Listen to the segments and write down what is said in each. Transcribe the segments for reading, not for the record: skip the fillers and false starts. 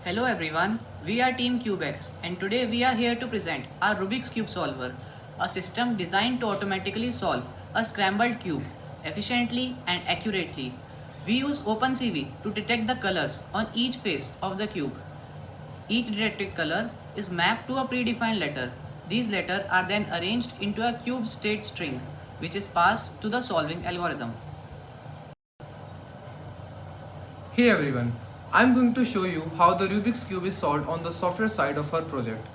Hello everyone, we are Team CubeX and today we are here to present our Rubiks Cube Solver, a system designed to automatically solve a scrambled cube efficiently and accurately. We use OpenCV to detect the colors on each face of the cube. Each detected color is mapped to a predefined letter. These letters are then arranged into a cube state string which is passed to the solving algorithm. Hey everyone, I'm going to show you how the Rubik's Cube is solved on the software side of our project.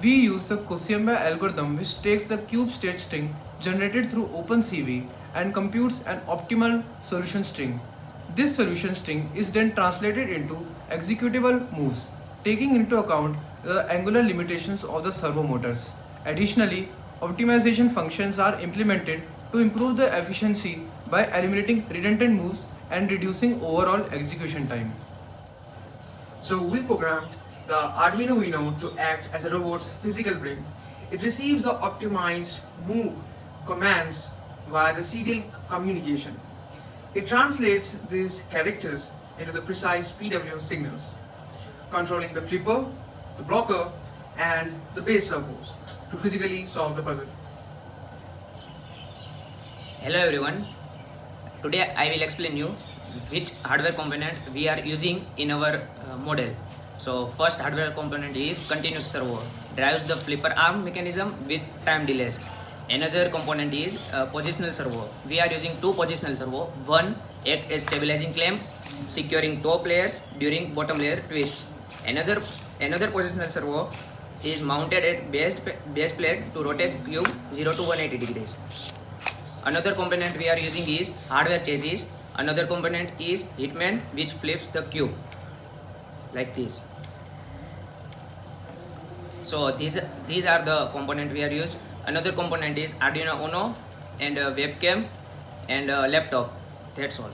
We use the Kosimba algorithm which takes the cube state string generated through OpenCV and computes an optimal solution string. This solution string is then translated into executable moves, taking into account the angular limitations of the servo motors. Additionally, optimization functions are implemented to improve the efficiency by eliminating redundant moves and reducing overall execution time. So we programmed the Arduino Uno to act as a robot's physical brain. It receives the optimized move commands via the serial communication. It translates these characters into the precise PWM signals, controlling the flipper, the blocker, and the base servos to physically solve the puzzle. Hello everyone, today I will explain you which hardware component we are using in our model. So first hardware component is continuous servo, drives the flipper arm mechanism with time delays. Another component is positional servo. We are using two positional servo. One act as stabilizing clamp, securing top layers during bottom layer twist. Another positional servo is mounted at base plate to rotate cube 0 to 180 degrees. Another component we are using is hardware chassis. Another component is hitman which flips the cube like this. So these are the component we are used. Another component is Arduino Uno and webcam and laptop. That's all.